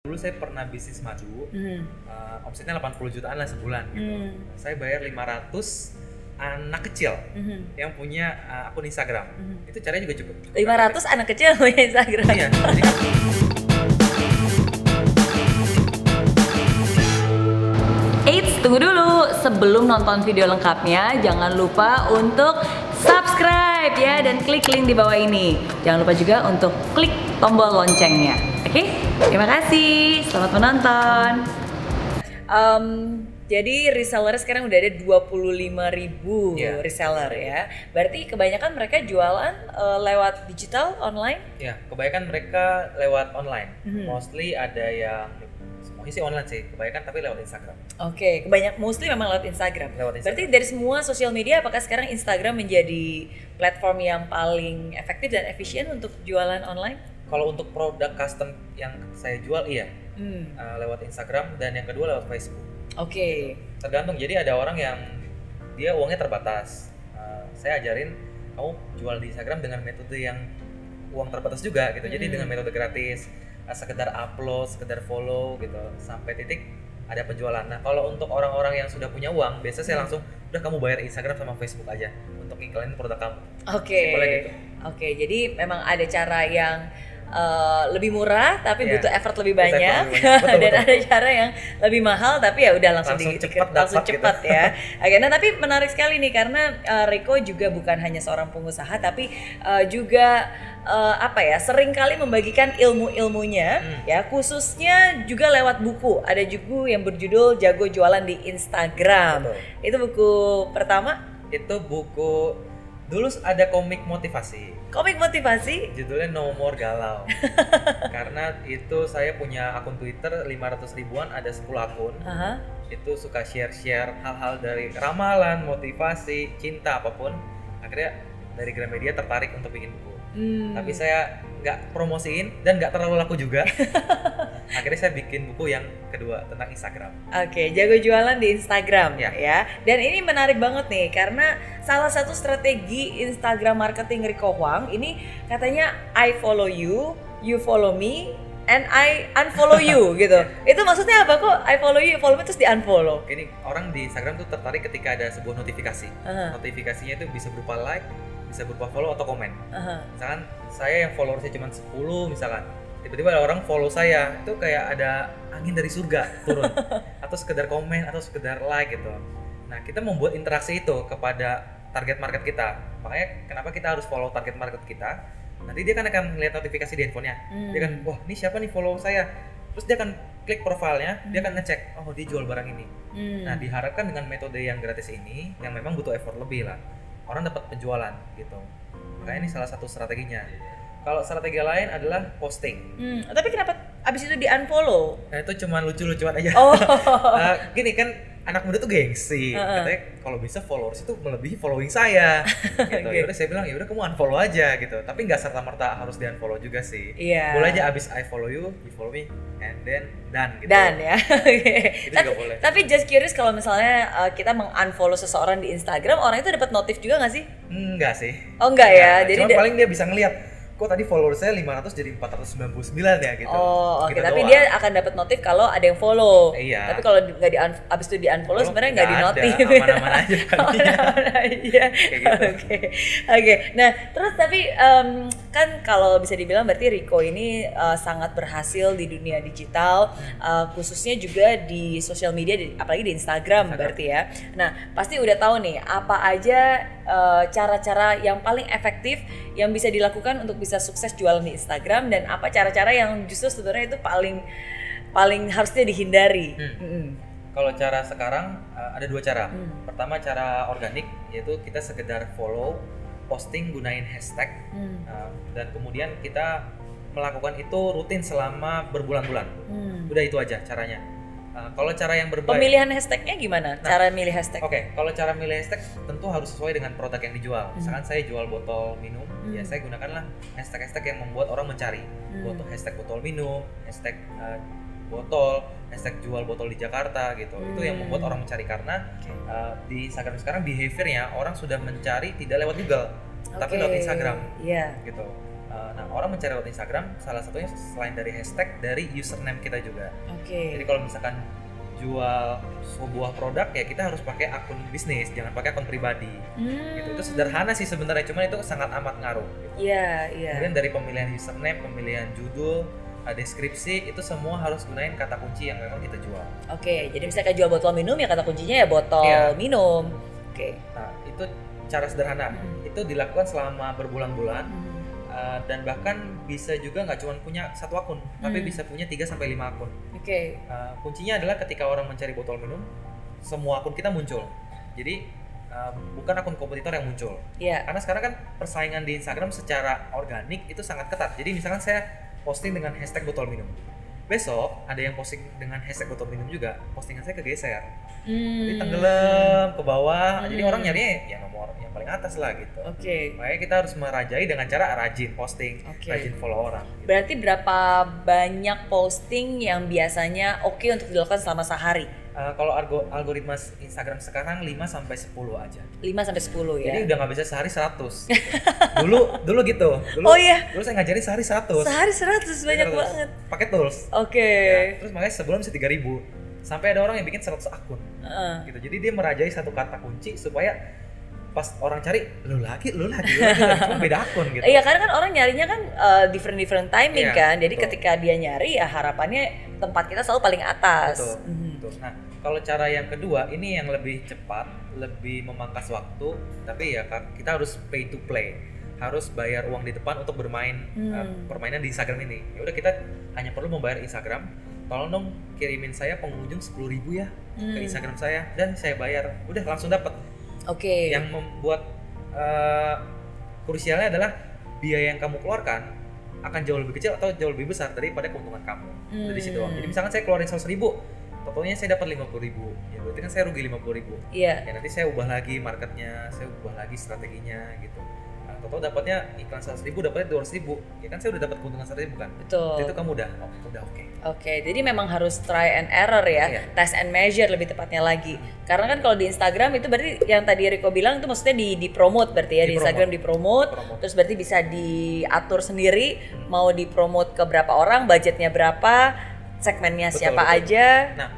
Dulu saya pernah bisnis madu, omsetnya 80 jutaan lah sebulan gitu. Saya bayar 500 anak kecil yang punya akun Instagram. Itu caranya juga cukup. 500 anak kecil punya Instagram. Iya. Jadi, Eits, tunggu dulu. Sebelum nonton video lengkapnya, jangan lupa untuk subscribe ya dan klik link di bawah ini. Jangan lupa juga untuk klik tombol loncengnya. Oke? Terima kasih. Selamat menonton. Jadi reseller sekarang udah ada 25.000 reseller ya. Berarti kebanyakan mereka jualan lewat digital online? ya, kebanyakan mereka lewat online. Mostly ada yang semuanya sih online sih, kebanyakan tapi lewat Instagram. Oke, mostly memang lewat Instagram. Berarti dari semua sosial media, apakah sekarang Instagram menjadi platform yang paling efektif dan efisien untuk jualan online? Kalau untuk produk custom yang saya jual iya, lewat Instagram, dan yang kedua lewat Facebook. Oke. Tergantung, jadi ada orang yang dia uangnya terbatas. Saya ajarin kamu jual di Instagram dengan metode yang uang terbatas juga gitu. Jadi dengan metode gratis, sekedar upload, sekedar follow gitu, sampai titik ada penjualan. Nah, kalau untuk orang-orang yang sudah punya uang, biasanya saya langsung udah kamu bayar Instagram sama Facebook aja untuk iklanin produk kamu. Oke. Simpelnya gitu. Oke, jadi memang ada cara yang lebih murah tapi Iya. butuh effort lebih banyak, Betul, dan betul. ada cara yang lebih mahal tapi ya udah langsung Langsung cepat dapat ya. Oke, nah tapi menarik sekali nih karena Rico juga bukan hanya seorang pengusaha tapi juga sering kali membagikan ilmu-ilmunya ya, khususnya juga lewat buku. Ada juga yang berjudul Jago Jualan di Instagram. Betul. Itu buku pertama? Itu buku, dulu ada komik motivasi. Komik motivasi? Judulnya No More Galau. Karena itu saya punya akun Twitter 500 ribuan, ada 10 akun. Itu suka share-share hal-hal dari ramalan, motivasi, cinta, apapun. Akhirnya dari Gramedia tertarik untuk bikin buku. Tapi saya nggak promosiin dan nggak terlalu laku juga. Akhirnya saya bikin buku yang kedua tentang Instagram. Oke, jago jualan di Instagram Ya. Dan ini menarik banget nih karena salah satu strategi Instagram marketing Rico Huang ini katanya I follow you, you follow me, and I unfollow you gitu. Itu maksudnya apa kok? I follow you follow me terus di unfollow. Ini orang di Instagram tuh tertarik ketika ada sebuah notifikasi. Notifikasinya itu bisa berupa like, bisa berupa follow atau komen. Misalkan saya yang followersnya cuma 10 misalkan, tiba-tiba ada orang follow saya, itu kayak ada angin dari surga turun. Atau sekedar komen atau sekedar like gitu. Nah, kita membuat interaksi itu kepada target market kita. Makanya kenapa kita harus follow target market kita? Nanti dia kan akan melihat notifikasi di handphonenya. Dia kan, wah ini siapa nih follow saya? Terus dia akan klik profilnya, dia akan ngecek, oh dia jual barang ini. Nah, diharapkan dengan metode yang gratis ini, yang memang butuh effort lebih lah, orang dapat penjualan gitu. Makanya ini salah satu strateginya. Kalau strategi lain adalah posting. Tapi kenapa abis itu di unfollow? Nah, itu cuma lucu-lucuan aja. Oh. Gini kan, anak muda tuh gengsi. Katanya kalau bisa followers itu melebihi following saya. Gitu. Yaudah saya bilang ya udah kamu unfollow aja gitu. Tapi nggak serta-merta harus di unfollow juga sih. Iya. Boleh aja abis I follow you follow me, and then done gitu. Dan ya. Itu juga boleh. Tapi just curious kalau misalnya kita meng-unfollow seseorang di Instagram, orang itu dapat notif juga nggak sih? Enggak sih. Oh enggak ya. Jadi paling dia bisa ngelihat kok tadi follower saya 500 jadi 499 ya gitu. Oh, oke. Gitu Tapi doang. dia akan dapat notif kalau ada yang follow. Iya. Tapi kalau nggak abis itu di unfollow sebenarnya nggak di notif. Aman-aman aja kan. Iya. Kayak gitu. Oke. Nah, terus tapi kan kalau bisa dibilang berarti Rico ini sangat berhasil di dunia digital, khususnya juga di sosial media, apalagi di Instagram berarti ya. Nah, pasti udah tahu nih apa aja cara-cara yang paling efektif yang bisa dilakukan untuk bisa sukses jualan di Instagram, dan apa cara-cara yang justru sebenarnya itu paling harusnya dihindari. Kalau cara sekarang ada dua cara. Pertama cara organik, yaitu kita sekedar follow, posting gunain hashtag, dan kemudian kita melakukan itu rutin selama berbulan-bulan. Udah itu aja caranya. Kalau cara yang berbeda, pemilihan hashtagnya gimana? Cara milih hashtag? Oke, kalau cara milih hashtag tentu harus sesuai dengan produk yang dijual. Misalkan saya jual botol minum, ya saya gunakanlah hashtag-hashtag yang membuat orang mencari. Hashtag botol minum, hashtag botol, hashtag jual botol di Jakarta gitu. Itu yang membuat orang mencari karena di Instagram sekarang behaviornya orang sudah mencari tidak lewat Google, tapi lewat Instagram. Iya. Gitu. Nah, orang mencari lewat Instagram salah satunya selain dari hashtag, dari username kita juga. Jadi kalau misalkan jual sebuah produk ya kita harus pakai akun bisnis, jangan pakai akun pribadi. Gitu. Itu sederhana sih sebenarnya, cuman itu sangat amat ngaruh. Gitu. Kemudian dari pemilihan username, pemilihan judul, deskripsi, itu semua harus gunain kata kunci yang memang kita jual. Jadi misalnya jual botol minum ya kata kuncinya ya botol minum. Nah, itu cara sederhana. Itu dilakukan selama berbulan-bulan. Dan bahkan bisa juga nggak cuma punya satu akun, tapi bisa punya 3-5 akun. Kuncinya adalah ketika orang mencari botol minum, semua akun kita muncul. Jadi bukan akun kompetitor yang muncul. Karena sekarang kan persaingan di Instagram secara organik itu sangat ketat. Jadi misalkan saya posting dengan hashtag botol minum, besok ada yang posting dengan hashtag botol minum juga, postingan saya kegeser, jadi tenggelam ke bawah. Jadi orang nyarinya ya nomor yang paling atas lah gitu. Makanya kita harus merajai dengan cara rajin posting, rajin follow orang gitu. Berarti berapa banyak posting yang biasanya untuk dilakukan selama sehari? Kalau algoritma Instagram sekarang 5-10 aja. 5-10 ya. Jadi udah nggak bisa sehari 100. Gitu. Dulu gitu. Dulu saya ngajarin sehari 100. Sehari 100 banyak banget. Pakai tools. Ya, terus makanya sebulan bisa 3.000. Sampai ada orang yang bikin 100 akun. Gitu. Jadi dia merajai satu kata kunci supaya pas orang cari lu lagi cuma beda akun gitu. Iya, karena kan orang nyarinya kan different timing kan. Jadi ketika dia nyari ya harapannya tempat kita selalu paling atas. Betul. Nah, kalau cara yang kedua ini yang lebih cepat, lebih memangkas waktu, tapi ya kita harus pay to play. Harus bayar uang di depan untuk bermain permainan di Instagram ini. Ya udah, kita hanya perlu membayar Instagram. Tolong dong kirimin saya pengunjung 10.000 ya ke Instagram saya, dan saya bayar. Udah langsung dapat. Yang membuat krusialnya adalah biaya yang kamu keluarkan akan jauh lebih kecil atau jauh lebih besar daripada keuntungan kamu dari situ. Jadi misalkan saya keluarin 100.000, totalnya saya dapat 50.000, ya berarti kan saya rugi 50.000. Ya nanti saya ubah lagi marketnya, saya ubah lagi strateginya gitu. Total dapatnya iklan 100.000, dapatnya 200.000, ya kan saya udah dapat keuntungan 100.000 kan. Betul. Itu kamu udah oke. Jadi memang harus try and error ya, test and measure lebih tepatnya lagi. Karena kan kalau di Instagram itu berarti yang tadi Rico bilang itu maksudnya di promote berarti ya, di Instagram di promote, terus berarti bisa diatur sendiri mau di promote ke berapa orang, budgetnya berapa, segmennya siapa aja. Nah,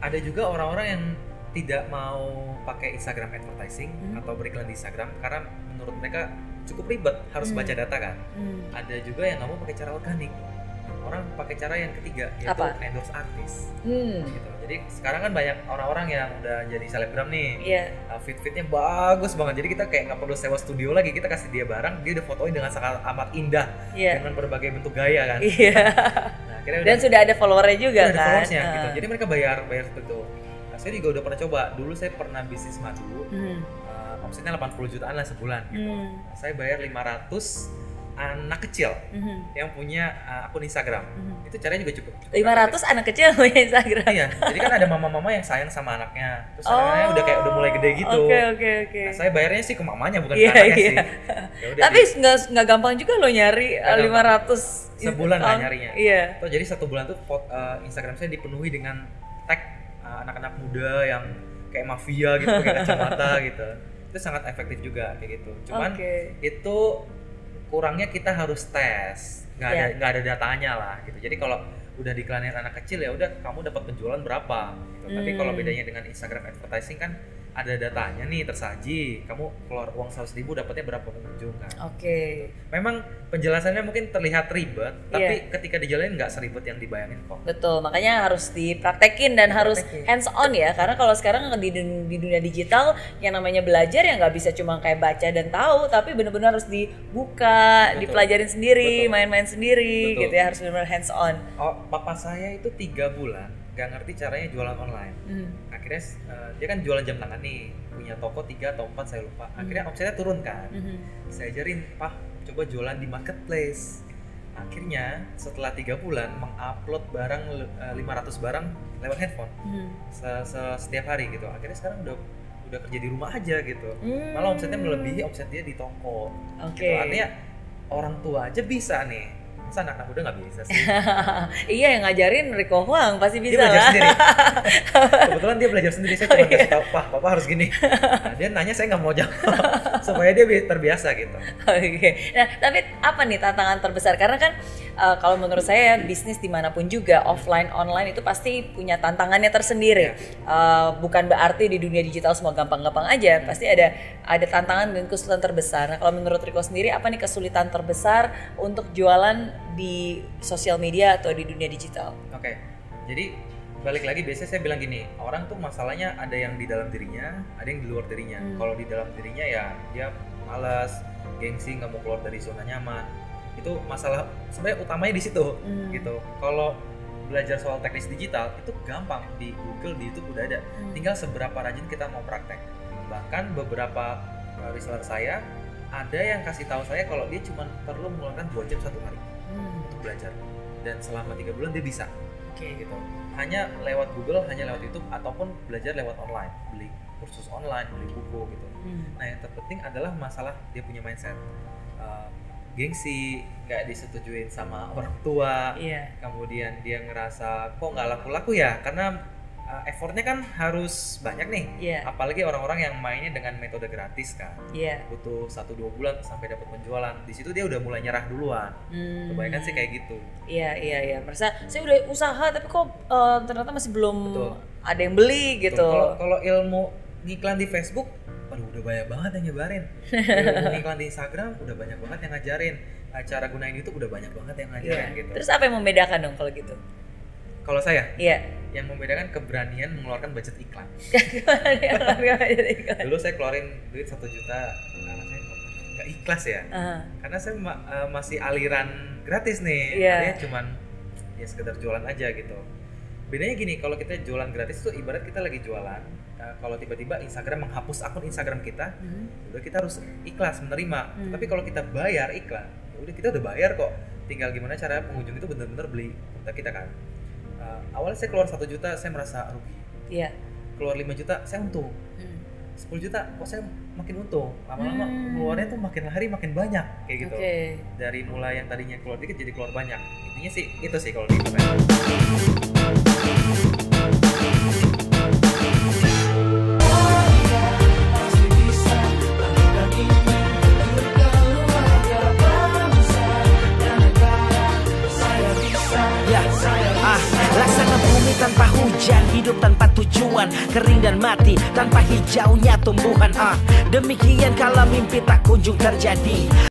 ada juga orang-orang yang tidak mau pakai Instagram advertising atau beriklan di Instagram karena menurut mereka cukup ribet, harus baca data kan. Ada juga yang nggak mau pakai cara organik, orang pakai cara yang ketiga, yaitu endorse artis. Gitu. Jadi sekarang kan banyak orang-orang yang udah jadi selebgram nih, fit-fitnya bagus banget, jadi kita kayak nggak perlu sewa studio lagi, kita kasih dia barang, dia udah fotoin dengan sangat amat indah dengan berbagai bentuk gaya kan. Nah, dan sudah ada followernya juga kan. Ada followersnya gitu. Jadi mereka bayar seperti itu. Saya juga udah pernah coba. Dulu saya pernah bisnis madu, omsetnya 80 jutaan lah sebulan gitu. Saya bayar 500 anak kecil yang punya akun Instagram. Itu caranya juga cukup 500 efektif. Anak kecil punya Instagram. Iya, jadi kan ada mama-mama yang sayang sama anaknya. Terus anaknya udah mulai gede gitu. Oke. Nah, saya bayarnya sih ke mamanya, bukan ke anaknya sih. Yaudah, tapi nggak gampang juga lo nyari 500 sebulan lah nyarinya. Iya. Jadi satu bulan tuh Instagram saya dipenuhi dengan tag anak-anak muda yang kayak mafia gitu, pakai kacamata gitu. Itu sangat efektif juga kayak gitu. Cuman itu kurangnya kita harus tes, nggak ada datanya lah gitu. Jadi kalau udah diiklanin anak kecil ya udah kamu dapat penjualan berapa gitu. Tapi kalau bedanya dengan Instagram advertising kan ada datanya nih tersaji, kamu keluar uang 100.000 dapatnya berapa pengunjung kan. Memang penjelasannya mungkin terlihat ribet, tapi ketika dijalanin nggak seribet yang dibayangin kok. Betul, makanya harus dipraktekin dan harus hands on ya, karena kalau sekarang di dunia digital yang namanya belajar ya nggak bisa cuma kayak baca dan tahu, tapi benar-benar harus dibuka, dipelajarin sendiri, main-main sendiri gitu ya, harus benar-benar hands on. Papa saya itu 3 bulan gak ngerti caranya jualan online. Akhirnya dia kan jualan jam tangan nih, punya toko 3 atau 4 saya lupa. Akhirnya omsetnya turun kan. Saya ajarin, "Pak, coba jualan di marketplace." Akhirnya setelah 3 bulan mengupload barang 500 barang lewat handphone setiap hari gitu. Akhirnya sekarang udah kerja di rumah aja gitu. Malah omsetnya melebihi omset dia di toko. Gitu. Artinya orang tua aja bisa nih masa anak-anak muda nggak bisa sih? Iya, yang ngajarin Rico Huang pasti bisa Dia belajar lah. sendiri. Kebetulan dia belajar sendiri, saya cuma kasih tahu, papa harus gini. Nah, dia nanya, saya nggak mau jawab supaya dia terbiasa gitu. Oke. Nah, tapi apa nih tantangan terbesar? Karena kan kalau menurut saya bisnis dimanapun juga offline online itu pasti punya tantangannya tersendiri. Bukan berarti di dunia digital semua gampang-gampang aja. Pasti ada tantangan dan kesulitan terbesar. Nah, kalau menurut Rico sendiri apa nih kesulitan terbesar untuk jualan di sosial media atau di dunia digital? Oke. Jadi balik lagi, biasanya saya bilang gini, orang tuh masalahnya ada yang di dalam dirinya, ada yang di luar dirinya. Kalau di dalam dirinya ya dia malas, gengsi, nggak mau keluar dari zona nyaman. Itu masalah sebenarnya utamanya di situ gitu. Kalau belajar soal teknis digital itu gampang, di Google, di YouTube udah ada. Tinggal seberapa rajin kita mau praktek. Bahkan beberapa reseller saya ada yang kasih tahu saya kalau dia cuma perlu mengeluarkan 2 jam satu hari untuk belajar, dan selama 3 bulan dia bisa. Gitu. Hanya lewat Google, hanya lewat YouTube, ataupun belajar lewat online, beli kursus online, beli buku gitu. Nah, yang terpenting adalah masalah dia punya mindset. Gengsi, nggak disetujuin sama orang tua, kemudian dia ngerasa kok nggak laku-laku ya, karena effortnya kan harus banyak nih, apalagi orang-orang yang mainnya dengan metode gratis kan, butuh 1-2 bulan sampai dapat penjualan. Di situ dia udah mulai nyerah duluan. Kebanyakan sih kayak gitu. Iya. Merasa saya udah usaha tapi kok ternyata masih belum ada yang beli gitu. Kalau ilmu ngiklan di Facebook, waduh udah banyak banget yang nyebarin. Ilmu ngiklan di Instagram udah banyak banget yang ngajarin. Cara gunain YouTube udah banyak banget yang ngajarin gitu. Terus apa yang membedakan dong kalau gitu? Kalau saya, yang membedakan keberanian mengeluarkan budget iklan. Dulu saya keluarin duit 1 juta, karena saya nggak ikhlas ya, karena saya masih aliran gratis nih, artinya cuman ya sekedar jualan aja gitu. Bedanya gini, kalau kita jualan gratis tuh ibarat kita lagi jualan, kalau tiba-tiba Instagram menghapus akun Instagram kita, udah kita harus ikhlas menerima. Tapi kalau kita bayar iklan, udah kita udah bayar kok, tinggal gimana cara pengunjung itu benar-benar beli produk kita kan. Awalnya saya keluar 1 juta, saya merasa rugi. Keluar 5 juta, saya untung. 10 juta, kok saya makin untung. Lama-lama keluarnya tuh makin hari makin banyak kayak gitu. Dari mulai yang tadinya keluar dikit jadi keluar banyak. Intinya sih itu sih kalau di internet. Laksana bumi tanpa hujan, hidup tanpa tujuan, kering dan mati tanpa hijaunya tumbuhan. Demikian kalau mimpi tak kunjung terjadi.